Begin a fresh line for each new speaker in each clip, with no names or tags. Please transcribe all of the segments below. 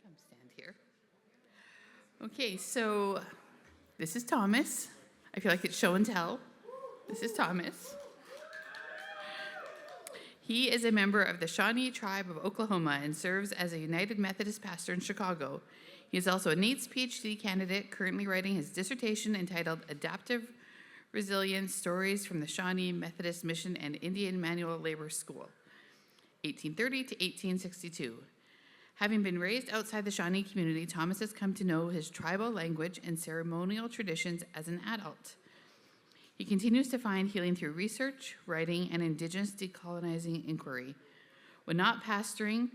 Come stand here. Okay, so this is Thomas. I feel like it's show and tell. This is Thomas. He is a member of the Shawnee tribe of Oklahoma and serves as a United Methodist pastor in Chicago. He is also a NAIITS PhD candidate, currently writing his dissertation entitled Adaptive Resilience, Stories from the Shawnee Methodist Mission and Indian Manual Labor School, 1830 to 1862. Having been raised outside the Shawnee community, Thomas has come to know his tribal language and ceremonial traditions as an adult. He continues to find healing through research, writing, and Indigenous decolonizing inquiry. When not pastoring,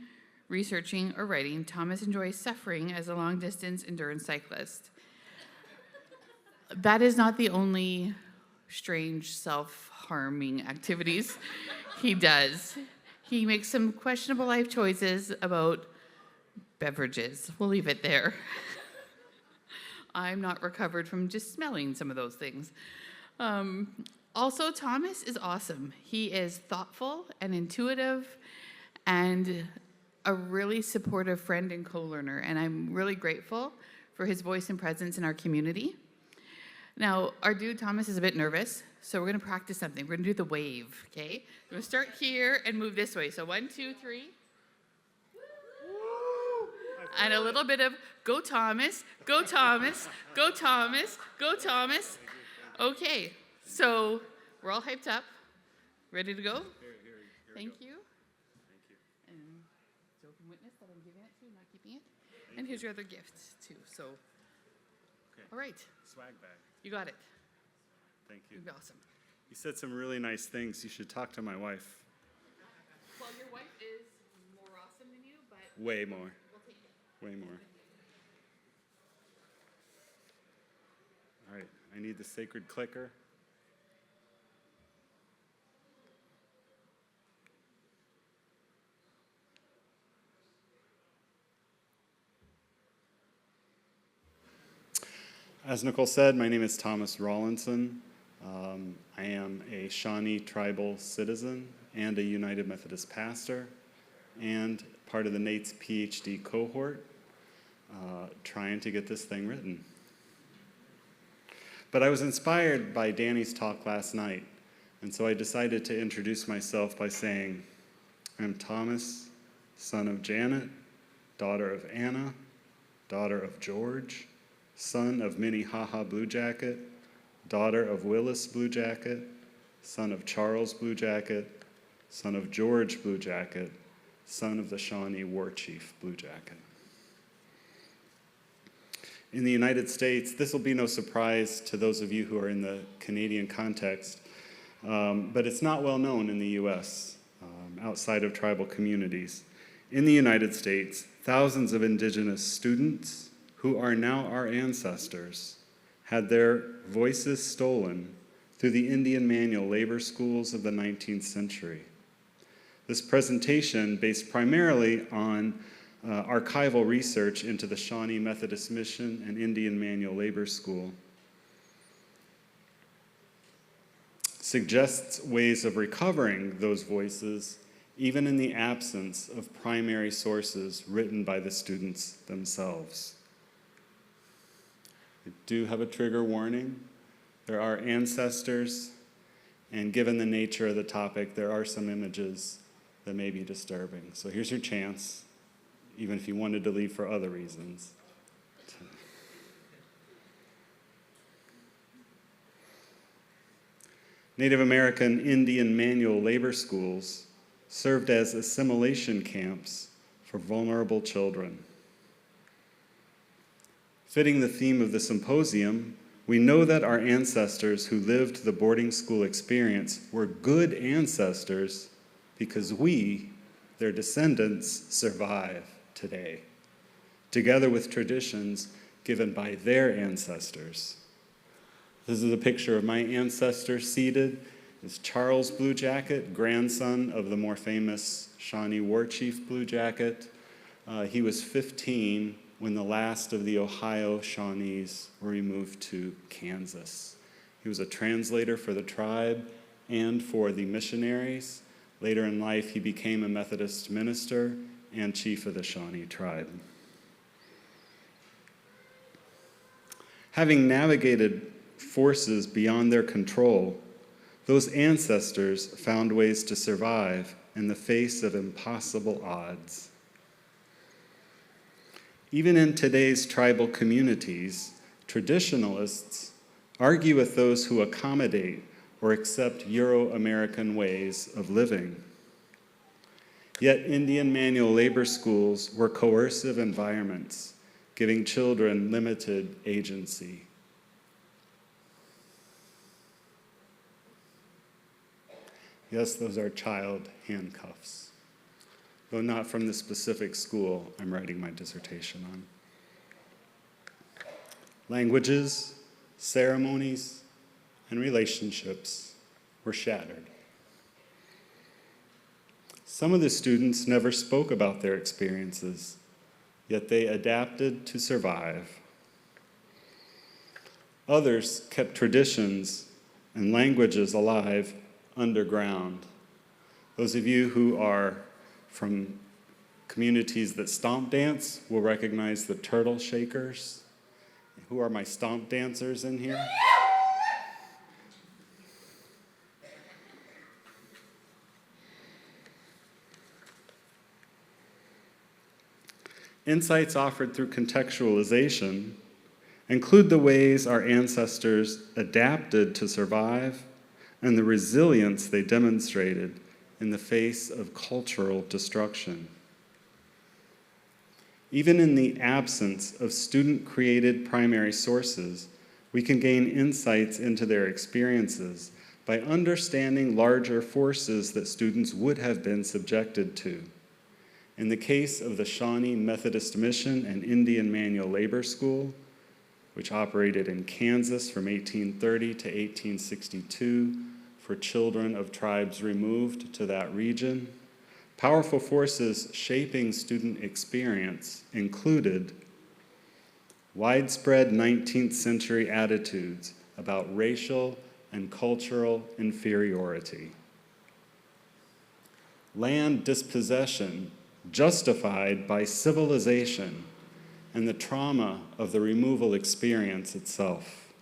researching, or writing, Thomas enjoys suffering as a long-distance endurance cyclist. That is not the only strange self-harming activities he does. He makes some questionable life choices about beverages. We'll leave it there. I'm not recovered from just smelling some of those things. Also, Thomas is awesome. He is thoughtful and intuitive and a really supportive friend and co-learner, and I'm really grateful for his voice and presence in our community. Now, our dude Thomas is a bit nervous, so we're going to practice something. We're going to do the wave, okay? We're going to start here and move this way. So 1, 2, 3. And a little bit of go Thomas, go Thomas, go Thomas, go Thomas. Okay, so we're all hyped up. Ready to go? Thank you. And it's open witness that I'm giving it to, not keeping it. And here's your other gifts too. So, all right.
Swag bag.
You got it.
Thank you.
You're awesome.
You said some really nice things. You should talk to my wife.
Well, your wife is more awesome than you, but
Way more.
we'll take it.
Way more. All right. I need the sacred clicker. As Nicole said, my name is Thomas Rawlinson. I am a Shawnee tribal citizen and a United Methodist pastor and part of the NAIITS PhD cohort, trying to get this thing written. But I was inspired by Danny's talk last night, and so I decided to introduce myself by saying, I'm Thomas, son of Janet, daughter of Anna, daughter of George, son of Minnehaha Blue Jacket, daughter of Willis Blue Jacket, son of Charles Blue Jacket, son of George Blue Jacket, son of the Shawnee War Chief Blue Jacket. In the United States, this will be no surprise to those of you who are in the Canadian context, but it's not well known in the US, outside of tribal communities. In the United States, thousands of Indigenous students who are now our ancestors had their voices stolen through the Indian Manual labor schools of the 19th century. This presentation, based primarily on archival research into the Shawnee Methodist Mission and Indian Manual Labor School, suggests ways of recovering those voices even in the absence of primary sources written by the students themselves. I do have a trigger warning. There are ancestors, and given the nature of the topic, there are some images that may be disturbing. So here's your chance, even if you wanted to leave for other reasons. Native American Indian Manual labor schools served as assimilation camps for vulnerable children. Fitting the theme of the symposium, we know that our ancestors who lived the boarding school experience were good ancestors because we, their descendants, survive today, together with traditions given by their ancestors. This is a picture of my ancestor seated. It's Charles Blue Jacket, grandson of the more famous Shawnee War Chief Blue Jacket. He was 15 when the last of the Ohio Shawnees were removed to Kansas. He was a translator for the tribe and for the missionaries. Later in life, he became a Methodist minister and chief of the Shawnee tribe. Having navigated forces beyond their control, those ancestors found ways to survive in the face of impossible odds. Even in today's tribal communities, traditionalists argue with those who accommodate or accept Euro-American ways of living. Yet Indian manual labor schools were coercive environments, giving children limited agency. Yes, those are child handcuffs, though not from the specific school I'm writing my dissertation on. Languages, ceremonies, and relationships were shattered. Some of the students never spoke about their experiences, yet they adapted to survive. Others kept traditions and languages alive underground. Those of you who are from communities that stomp dance will recognize the turtle shakers. Who are my stomp dancers in here? Insights offered through contextualization include the ways our ancestors adapted to survive and the resilience they demonstrated in the face of cultural destruction. Even in the absence of student-created primary sources, we can gain insights into their experiences by understanding larger forces that students would have been subjected to. In the case of the Shawnee Methodist Mission and Indian Manual Labor School, which operated in Kansas from 1830 to 1862 for children of tribes removed to that region, powerful forces shaping student experience included widespread 19th century attitudes about racial and cultural inferiority, land dispossession justified by civilization and the trauma of the removal experience itself,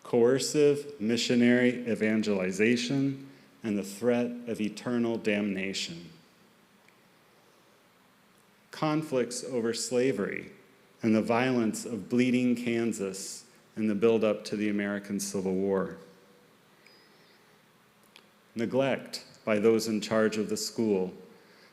coercive missionary evangelization and the threat of eternal damnation, conflicts over slavery and the violence of bleeding Kansas in the buildup to the American Civil War, neglect by those in charge of the school.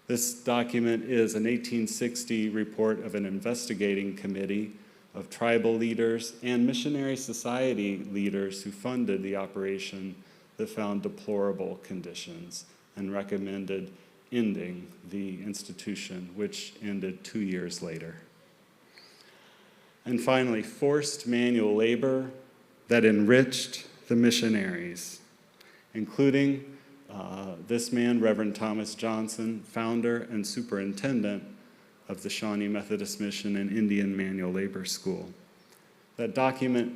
This document is an 1860 report of an investigating committee of tribal leaders and missionary society leaders who funded the operation that found deplorable conditions and recommended ending the institution, which ended 2 years later. And finally, forced manual labor that enriched the missionaries, including this man, Reverend Thomas Johnson, founder and superintendent of the Shawnee Methodist Mission and Indian Manual Labor School. That document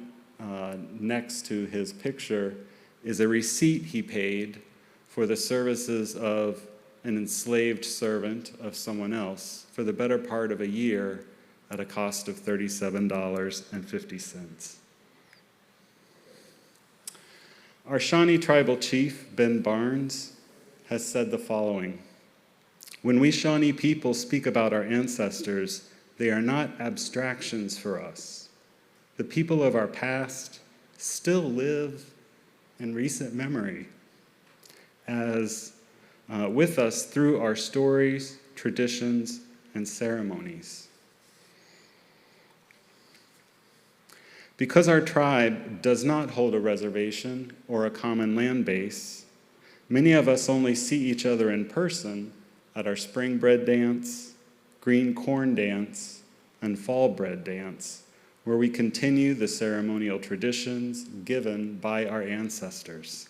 next to his picture is a receipt he paid for the services of an enslaved servant of someone else for the better part of a year at a cost of $37.50. Our Shawnee tribal chief, Ben Barnes, has said the following: "When we Shawnee people speak about our ancestors, they are not abstractions for us. The people of our past still live in recent memory as with us through our stories, traditions, and ceremonies. Because our tribe does not hold a reservation or a common land base, many of us only see each other in person at our spring bread dance, green corn dance, and fall bread dance, where we continue the ceremonial traditions given by our ancestors.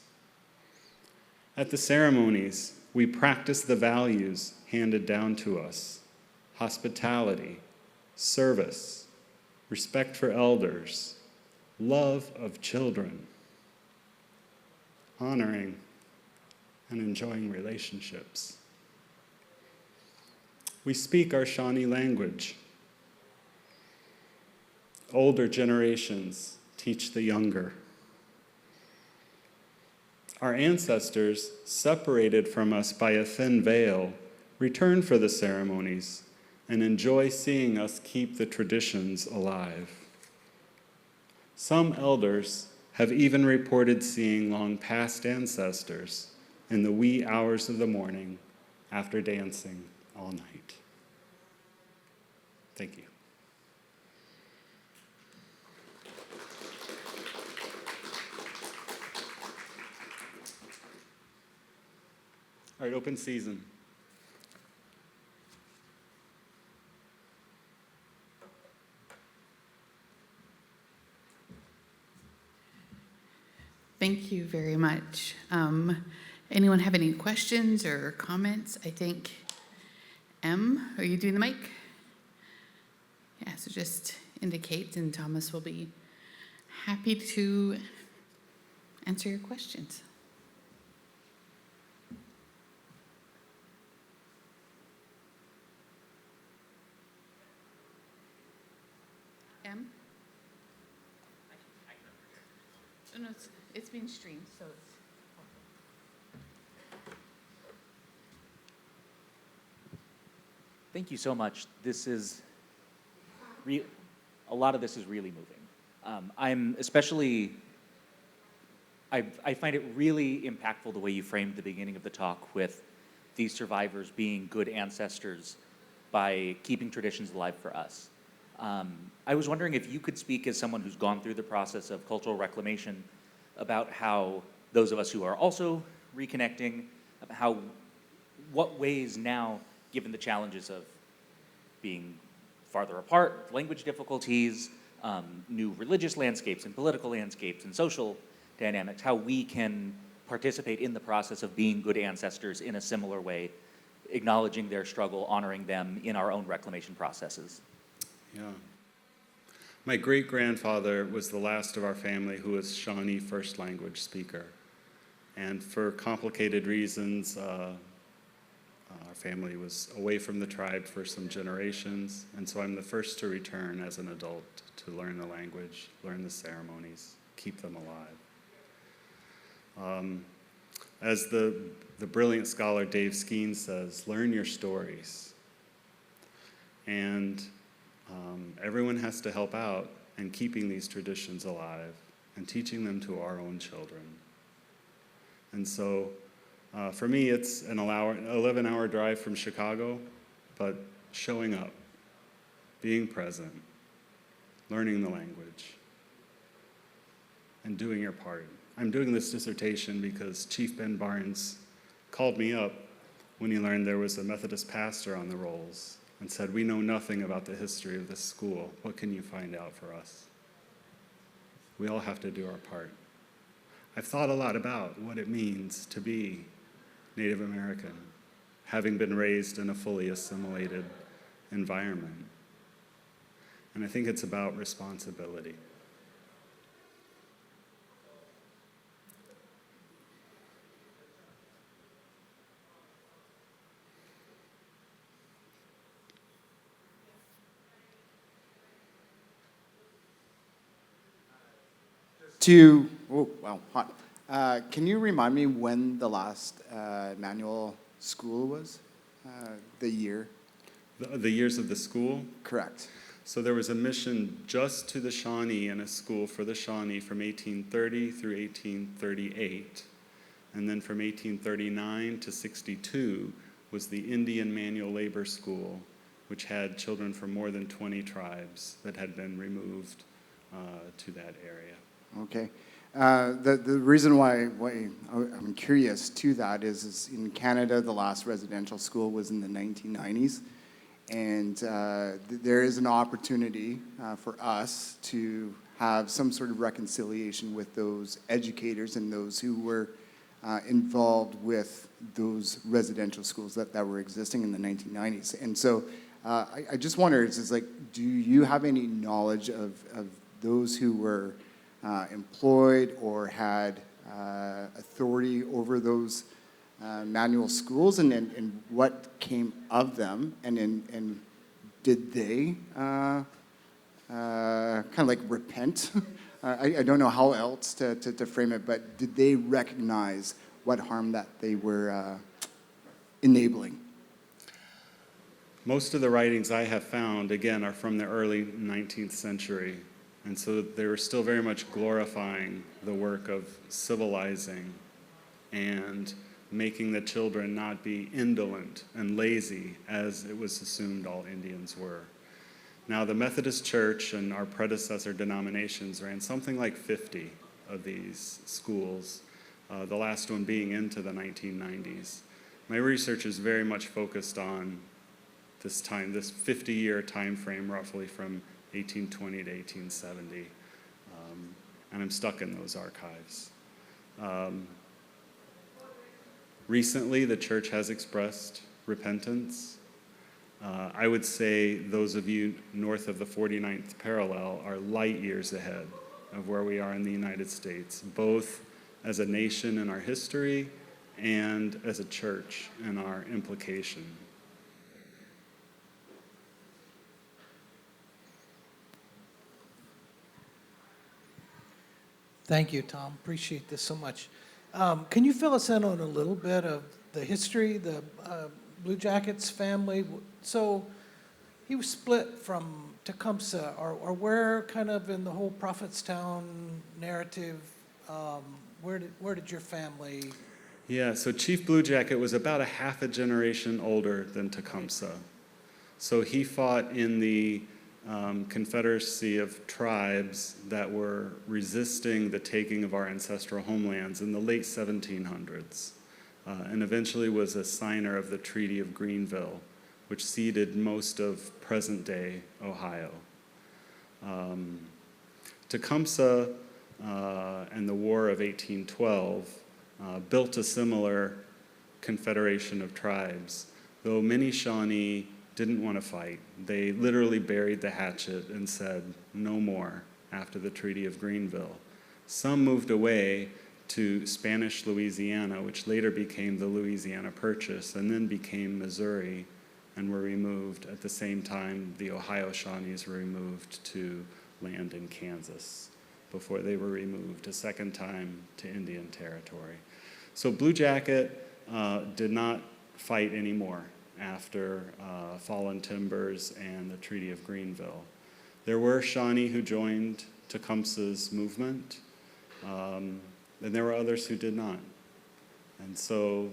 At the ceremonies, we practice the values handed down to us: hospitality, service, respect for elders, love of children, honoring and enjoying relationships. We speak our Shawnee language. Older generations teach the younger. Our ancestors, separated from us by a thin veil, return for the ceremonies and enjoy seeing us keep the traditions alive. Some elders have even reported seeing long-past ancestors in the wee hours of the morning after dancing all night. Thank you. All right, open season.
Thank you very much. Anyone have any questions or comments? I think, are you doing the mic? Yeah, so just indicate and Thomas will be happy to answer your questions. M? Oh, no, it's being streamed, so it's...
Thank you so much. This is a lot of this is really moving. I'm especially, I find it really impactful the way you framed the beginning of the talk with these survivors being good ancestors by keeping traditions alive for us. I was wondering if you could speak as someone who's gone through the process of cultural reclamation about how those of us who are also reconnecting, what ways now, given the challenges of being farther apart, language difficulties, new religious landscapes and political landscapes and social dynamics, how we can participate in the process of being good ancestors in a similar way, acknowledging their struggle, honoring them in our own reclamation processes.
Yeah. My great-grandfather was the last of our family who was Shawnee first language speaker. And for complicated reasons, our family was away from the tribe for some generations, and so I'm the first to return as an adult to learn the language, learn the ceremonies, keep them alive. As the brilliant scholar Dave Skeen says, learn your stories. And everyone has to help out in keeping these traditions alive and teaching them to our own children. And so for me, it's an 11-hour drive from Chicago, but showing up, being present, learning the language, and doing your part. I'm doing this dissertation because Chief Ben Barnes called me up when he learned there was a Methodist pastor on the rolls and said, "We know nothing about the history of this school. What can you find out for us?" We all have to do our part. I've thought a lot about what it means to be Native American, having been raised in a fully assimilated environment. And I think it's about responsibility.
Can you remind me when the last manual school was? The year?
The years of the school?
Correct.
So there was a mission just to the Shawnee and a school for the Shawnee from 1830 through 1838. And then from 1839 to 62 was the Indian Manual Labor School, which had children from more than 20 tribes that had been removed to that area.
Okay. The reason why I'm curious to that is in Canada, the last residential school was in the 1990s. And there is an opportunity for us to have some sort of reconciliation with those educators and those who were involved with those residential schools that were existing in the 1990s. And so I just wonder, do you have any knowledge of those who were employed or had authority over those manual schools, and what came of them, and did they kind of like repent? I don't know how else to frame it, but did they recognize what harm that they were enabling?
Most of the writings I have found, again, are from the early 19th century. And so they were still very much glorifying the work of civilizing and making the children not be indolent and lazy, as it was assumed all Indians were. Now, the Methodist Church and our predecessor denominations ran something like 50 of these schools, the last one being into the 1990s. My research is very much focused on this time, this 50-year time frame, roughly from 1820 to 1870, and I'm stuck in those archives. Recently, the church has expressed repentance. I would say those of you north of the 49th parallel are light years ahead of where we are in the United States, both as a nation in our history and as a church in our implication.
Thank you, Tom. Appreciate this so much. Can you fill us in on a little bit of the history, the Blue Jackets family? So he was split from Tecumseh, or where kind of in the whole Prophetstown narrative, where did your family?
Yeah, so Chief Blue Jacket was about a half a generation older than Tecumseh. So he fought in the confederacy of tribes that were resisting the taking of our ancestral homelands in the late 1700s, and eventually was a signer of the Treaty of Greenville, which ceded most of present-day Ohio. Tecumseh and the War of 1812 built a similar confederation of tribes, though many Shawnee didn't want to fight. They literally buried the hatchet and said, no more, after the Treaty of Greenville. Some moved away to Spanish Louisiana, which later became the Louisiana Purchase, and then became Missouri, and were removed at the same time the Ohio Shawnees were removed to land in Kansas before they were removed a second time to Indian Territory. So Blue Jacket did not fight anymore after Fallen Timbers and the Treaty of Greenville. There were Shawnee who joined Tecumseh's movement, and there were others who did not. And so,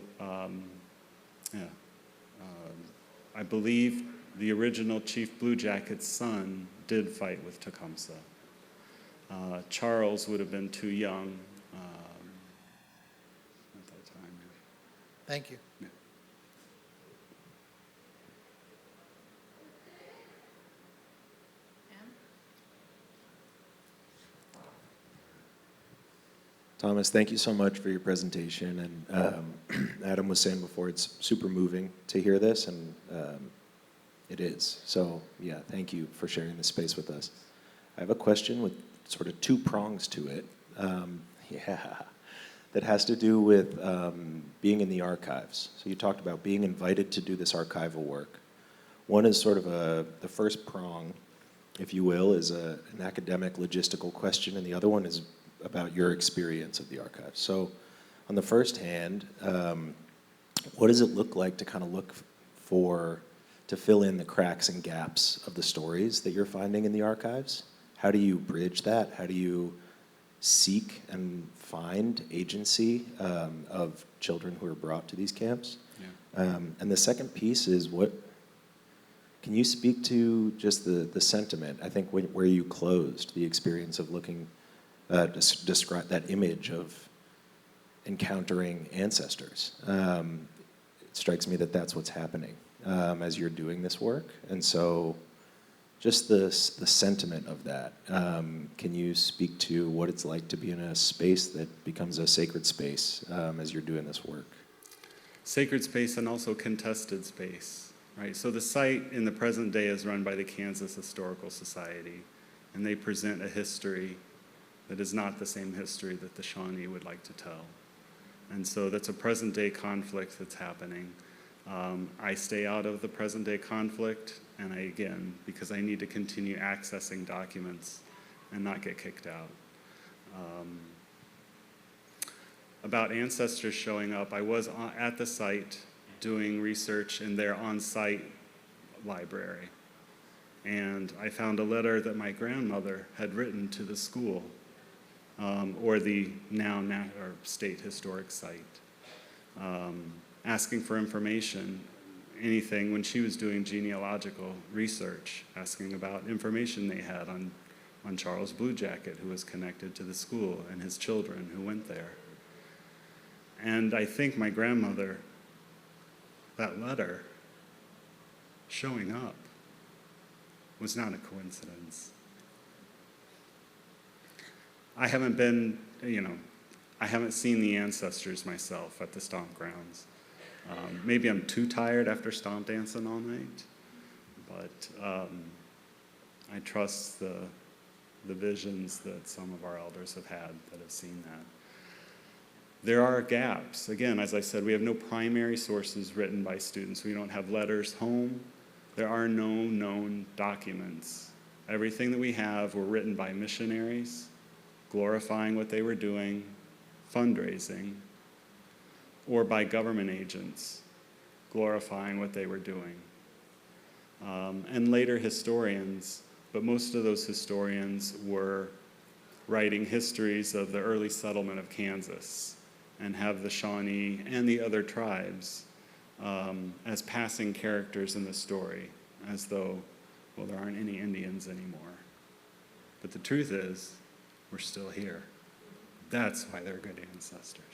I believe the original Chief Blue Jacket's son did fight with Tecumseh. Charles would have been too young at that time.
Thank you.
Yeah.
Thomas, thank you so much for your presentation. And Adam was saying before, it's super moving to hear this, and it is. So, yeah, thank you for sharing this space with us. I have a question with sort of two prongs to it. That has to do with being in the archives. So you talked about being invited to do this archival work. One is sort of the first prong, if you will, is an academic logistical question, and the other one is about your experience of the archives. So on the first hand, what does it look like to kind of look to fill in the cracks and gaps of the stories that you're finding in the archives? How do you bridge that? How do you seek and find agency of children who are brought to these camps? Yeah. And the second piece is can you speak to just the sentiment, I think where you closed, the experience of looking, describe that image of encountering ancestors. It strikes me that that's what's happening as you're doing this work. And so just the sentiment of that. Can you speak to what it's like to be in a space that becomes a sacred space as you're doing this work?
Sacred space and also contested space, right? So the site in the present day is run by the Kansas Historical Society, and they present a history that is not the same history that the Shawnee would like to tell. And so that's a present day conflict that's happening. I stay out of the present day conflict, and because I need to continue accessing documents and not get kicked out. About ancestors showing up, I was at the site doing research in their on-site library, and I found a letter that my grandmother had written to the school, or the now state historic site, asking for information, anything when she was doing genealogical research, asking about information they had on Charles Bluejacket, who was connected to the school, and his children who went there. And I think my grandmother, that letter showing up was not a coincidence. I haven't seen the ancestors myself at the stomp grounds. Maybe I'm too tired after stomp dancing all night, but I trust the visions that some of our elders have had that have seen that. There are gaps. Again, as I said, we have no primary sources written by students. We don't have letters home. There are no known documents. Everything that we have were written by missionaries, glorifying what they were doing, fundraising, or by government agents, glorifying what they were doing. And later historians, but most of those historians were writing histories of the early settlement of Kansas and have the Shawnee and the other tribes as passing characters in the story, as though, well, there aren't any Indians anymore. But the truth is, we're still here. That's why they're good ancestors.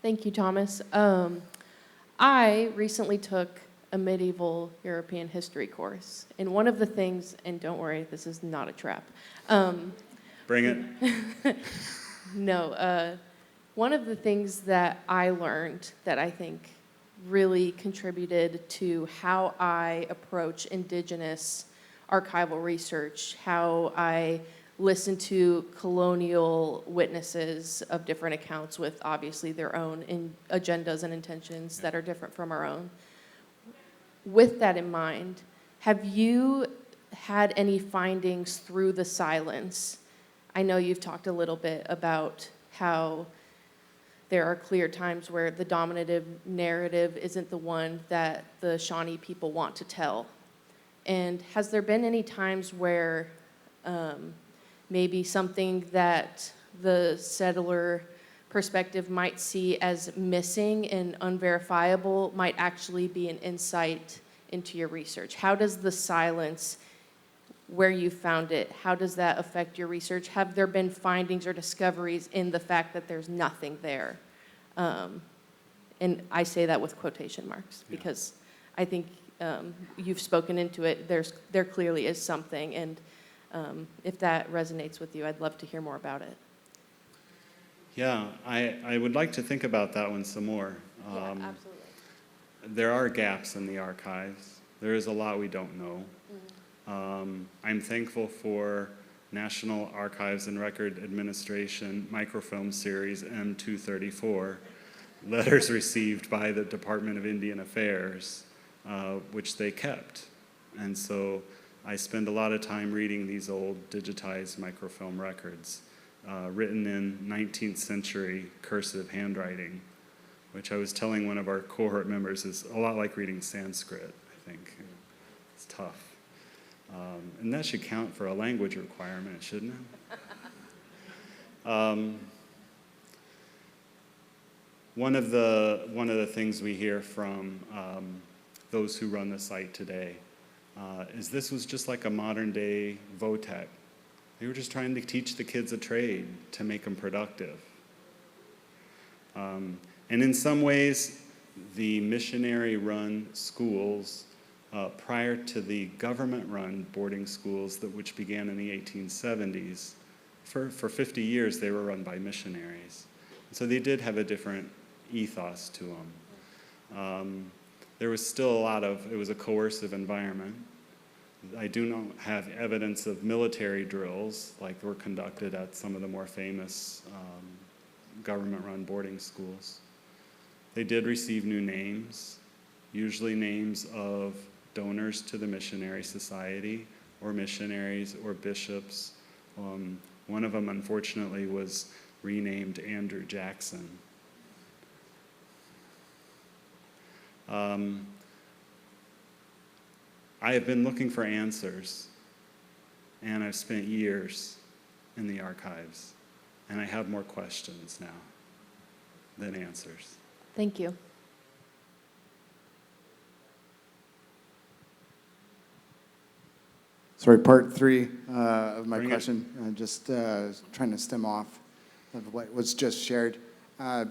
Thank you, Thomas. I recently took a medieval European history course. And one of the things, and don't worry, this is not a trap.
Bring it.
No, one of the things that I learned that I think really contributed to how I approach Indigenous archival research, how I listen to colonial witnesses of different accounts with obviously their own agendas and intentions that are different from our own. With that in mind, have you had any findings through the silence? I know you've talked a little bit about how there are clear times where the dominative narrative isn't the one that the Shawnee people want to tell. And has there been any times where maybe something that the settler perspective might see as missing and unverifiable might actually be an insight into your research? How does the silence, where you found it, how does that affect your research? Have there been findings or discoveries in the fact that there's nothing there? And I say that with quotation marks because I think you've spoken into it. There clearly is something, and if that resonates with you, I'd love to hear more about it.
Yeah, I would like to think about that one some more.
Absolutely.
There are gaps in the archives. There is a lot we don't know. I'm thankful for National Archives and Record Administration microfilm series M234, letters received by the Department of Indian Affairs, which they kept. And so I spend a lot of time reading these old digitized microfilm records, written in 19th century cursive handwriting, which I was telling one of our cohort members is a lot like reading Sanskrit, I think. It's tough. And that should count for a language requirement, shouldn't it? One of the things we hear from those who run the site today is this was just like a modern day VOTEC. They were just trying to teach the kids a trade to make them productive. And in some ways, the missionary-run schools prior to the government-run boarding schools which began in the 1870s, for 50 years they were run by missionaries. So they did have a different ethos to them. There was still it was a coercive environment. I do not have evidence of military drills like were conducted at some of the more famous government-run boarding schools. They did receive new names, usually names of donors to the missionary society, or missionaries, or bishops. One of them, unfortunately, was renamed Andrew Jackson. I have been looking for answers, and I've spent years in the archives, and I have more questions now than answers.
Thank you.
Sorry, part three of my
Bring it.
question, just trying to stem off of what was just shared.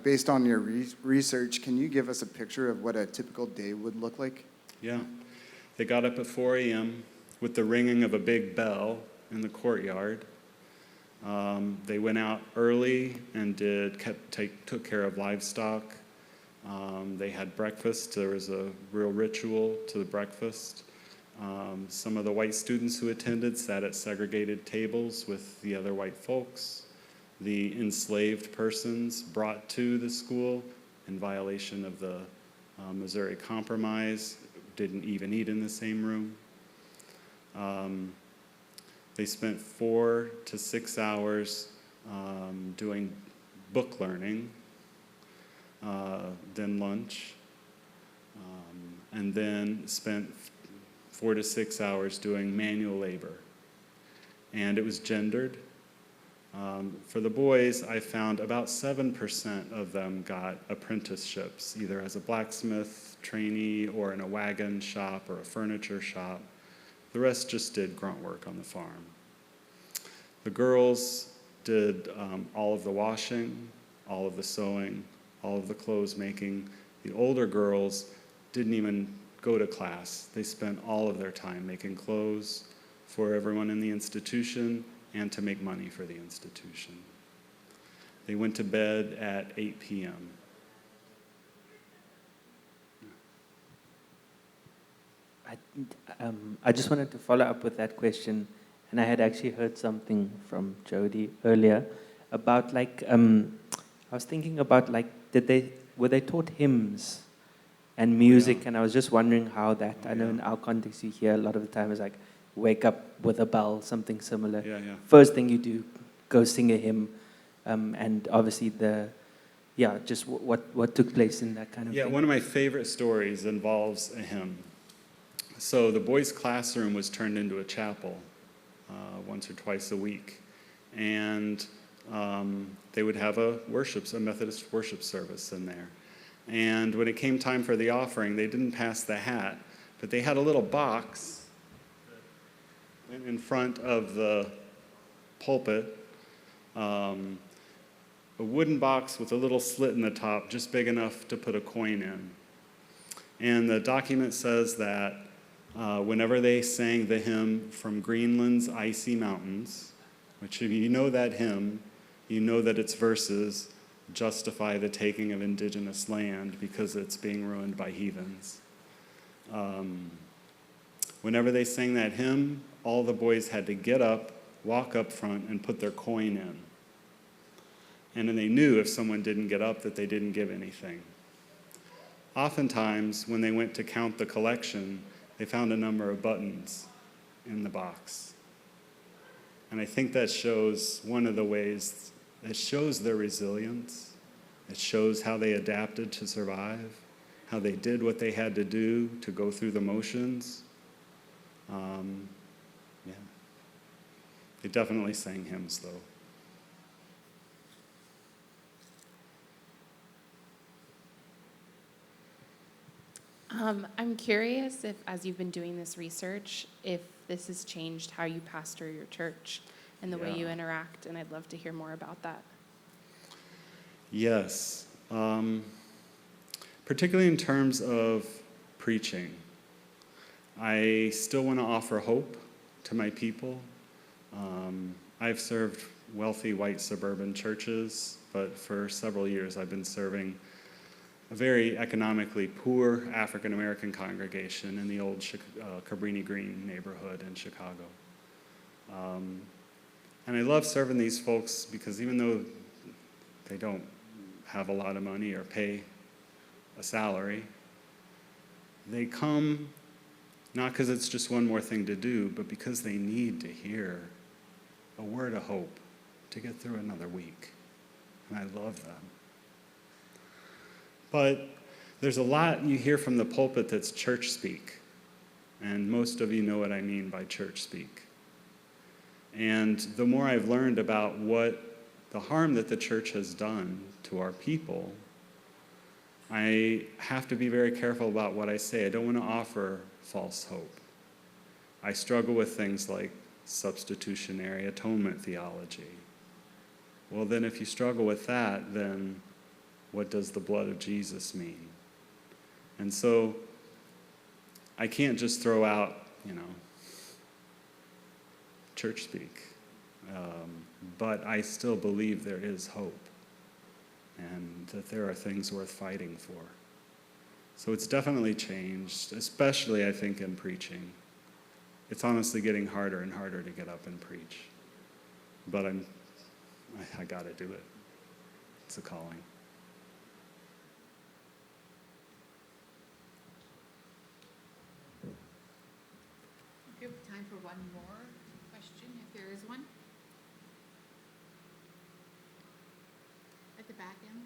Based on your research, can you give us a picture of what a typical day would look like?
Yeah. They got up at 4 a.m. with the ringing of a big bell in the courtyard. They went out early and took care of livestock. They had breakfast. There was a real ritual to the breakfast. Some of the white students who attended sat at segregated tables with the other white folks. The enslaved persons brought to the school in violation of the Missouri Compromise didn't even eat in the same room. They spent 4 to 6 hours doing book learning, then lunch, and then spent 4 to 6 hours doing manual labor. And it was gendered. For the boys, I found about 7% of them got apprenticeships, either as a blacksmith trainee or in a wagon shop or a furniture shop. The rest just did grunt work on the farm. The girls did all of the washing, all of the sewing, all of the clothes making. The older girls didn't even go to class. They spent all of their time making clothes for everyone in the institution and to make money for the institution. They went to bed at 8 p.m.
I just wanted to follow up with that question, and I had actually heard something from Jody earlier about I was thinking about were they taught hymns and music,
Yeah.
and I was just wondering how that,
Oh,
I know
yeah.
in our context you hear a lot of the time is like, wake up with a bell, something similar.
Yeah.
First thing you do, go sing a hymn, and obviously just what took place in that kind of
Yeah,
thing.
one of my favorite stories involves a hymn. So the boys' classroom was turned into a chapel once or twice a week. And they would have a Methodist worship service in there. And when it came time for the offering, they didn't pass the hat, but they had a little box in front of the pulpit, a wooden box with a little slit in the top, just big enough to put a coin in. And the document says that whenever they sang the hymn From Greenland's Icy Mountains, which if you know that hymn, you know that its verses justify the taking of indigenous land because it's being ruined by heathens. Whenever they sang that hymn, all the boys had to get up, walk up front, and put their coin in. And then they knew if someone didn't get up that they didn't give anything. Oftentimes, when they went to count the collection, they found a number of buttons in the box. And I think that shows one of the ways, it shows their resilience. It shows how they adapted to survive, how they did what they had to do to go through the motions. Yeah. They definitely sang hymns, though.
I'm curious if, as you've been doing this research, if this has changed how you pastor your church and the way
Yeah.
you interact, and I'd love to hear more about that.
Yes. Particularly in terms of preaching. I still want to offer hope to my people. I've served wealthy white suburban churches, but for several years I've been serving a very economically poor African American congregation in the old Cabrini Green neighborhood in Chicago. And I love serving these folks because even though they don't have a lot of money or pay a salary. They come not because it's just one more thing to do, but because they need to hear a word of hope to get through another week. And I love them. But there's a lot you hear from the pulpit that's church speak. And most of you know what I mean by church speak. And the more I've learned about what the harm that the church has done to our people, I have to be very careful about what I say. I don't want to offer false hope. I struggle with things like substitutionary atonement theology. Well, then if you struggle with that, then what does the blood of Jesus mean? And so I can't just throw out, church speak. But I still believe there is hope and that there are things worth fighting for. So it's definitely changed, especially, I think, in preaching. It's honestly getting harder and harder to get up and preach. But I got to do it. It's a calling.
We have time for one more question, if there is one. At the back end.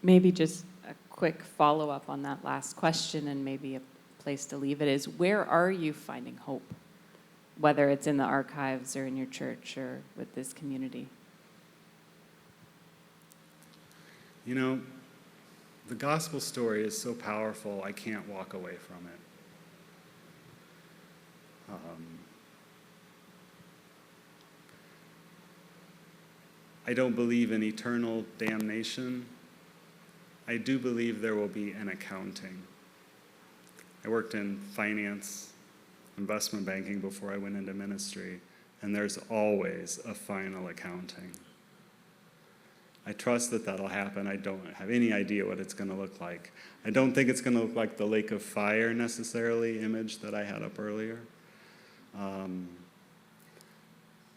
Maybe just a quick follow-up on that last question, and maybe a place to leave it is, where are you finding hope? Whether it's in the archives or in your church or with this community.
The gospel story is so powerful, I can't walk away from it. I don't believe in eternal damnation. I do believe there will be an accounting. I worked in finance, investment banking before I went into ministry, and there's always a final accounting. I trust that that'll happen. I don't have any idea what it's going to look like. I don't think it's going to look like the lake of fire necessarily image that I had up earlier.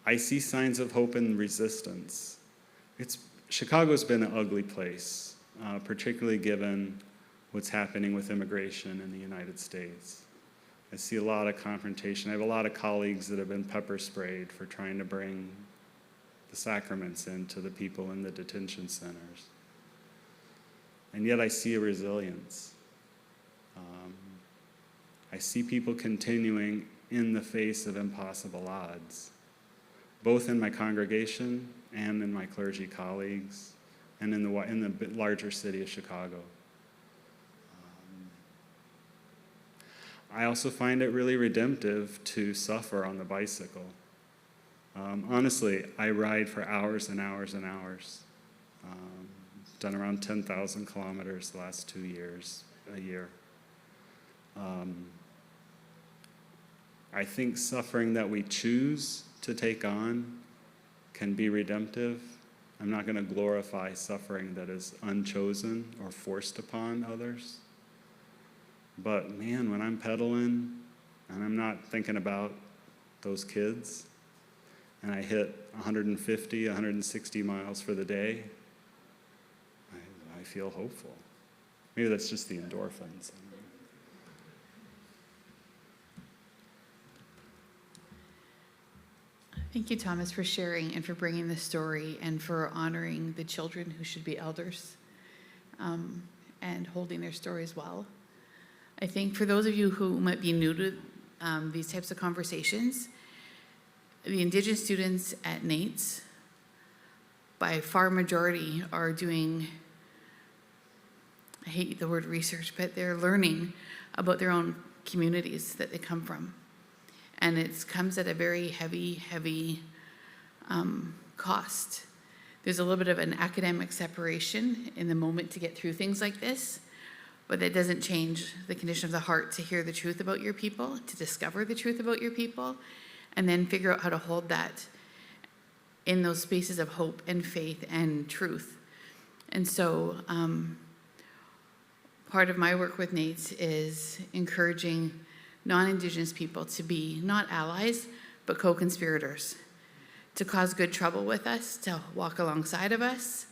I see signs of hope and resistance. Chicago's been an ugly place, particularly given what's happening with immigration in the United States. I see a lot of confrontation. I have a lot of colleagues that have been pepper sprayed for trying to bring the sacraments into the people in the detention centers. And yet I see a resilience. I see people continuing in the face of impossible odds, both in my congregation and in my clergy colleagues, and in the larger city of Chicago. I also find it really redemptive to suffer on the bicycle. Honestly, I ride for hours and hours and hours. Done around 10,000 kilometers the last 2 years, a year. I think suffering that we choose to take on can be redemptive. I'm not going to glorify suffering that is unchosen or forced upon others. But man, when I'm pedaling and I'm not thinking about those kids, and I hit 150, 160 miles for the day, I feel hopeful. Maybe that's just the endorphins.
Thank you, Thomas, for sharing and for bringing the story and for honoring the children who should be elders and holding their stories well. I think for those of you who might be new to these types of conversations, the Indigenous students at NAIITS, by far majority, are doing, I hate the word research, but they're learning about their own communities that they come from. And it comes at a very heavy cost. There's a little bit of an academic separation in the moment to get through things like this, but that doesn't change the condition of the heart to hear the truth about your people, to discover the truth about your people, and then figure out how to hold that in those spaces of hope and faith and truth. And so part of my work with NAIITS is encouraging non-Indigenous people to be not allies, but co-conspirators, to cause good trouble with us, to walk alongside of us,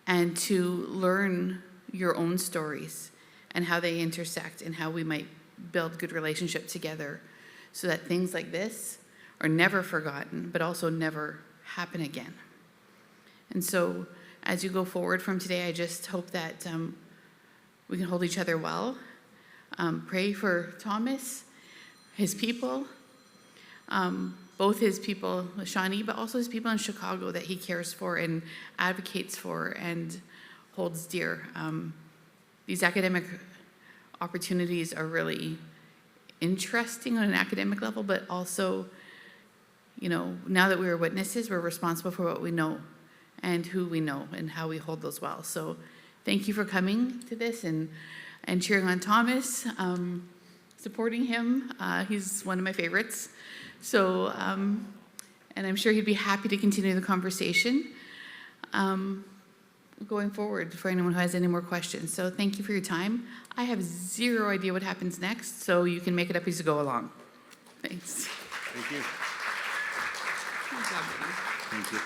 and to learn your own stories and how they intersect and how we might build good relationship together so that things like this are never forgotten, but also never happen again. And so as you go forward from today, I just hope that we can hold each other well. Pray for Thomas, his people, both his people, Shawnee, but also his people in Chicago that he cares for and advocates for and holds dear. These academic opportunities are really interesting on an academic level, but also, you know, now that we are witnesses, we're responsible for what we know and who we know and how we hold those well. So thank you for coming to this and cheering on Thomas, supporting him. He's one of my favorites. So, and I'm sure he'd be happy to continue the conversation going forward for anyone who has any more questions. So thank you for your time. I have zero idea what happens next, so you can make it up as you go along. Thanks.
Thank you.
Good job, Betty.
Thank you.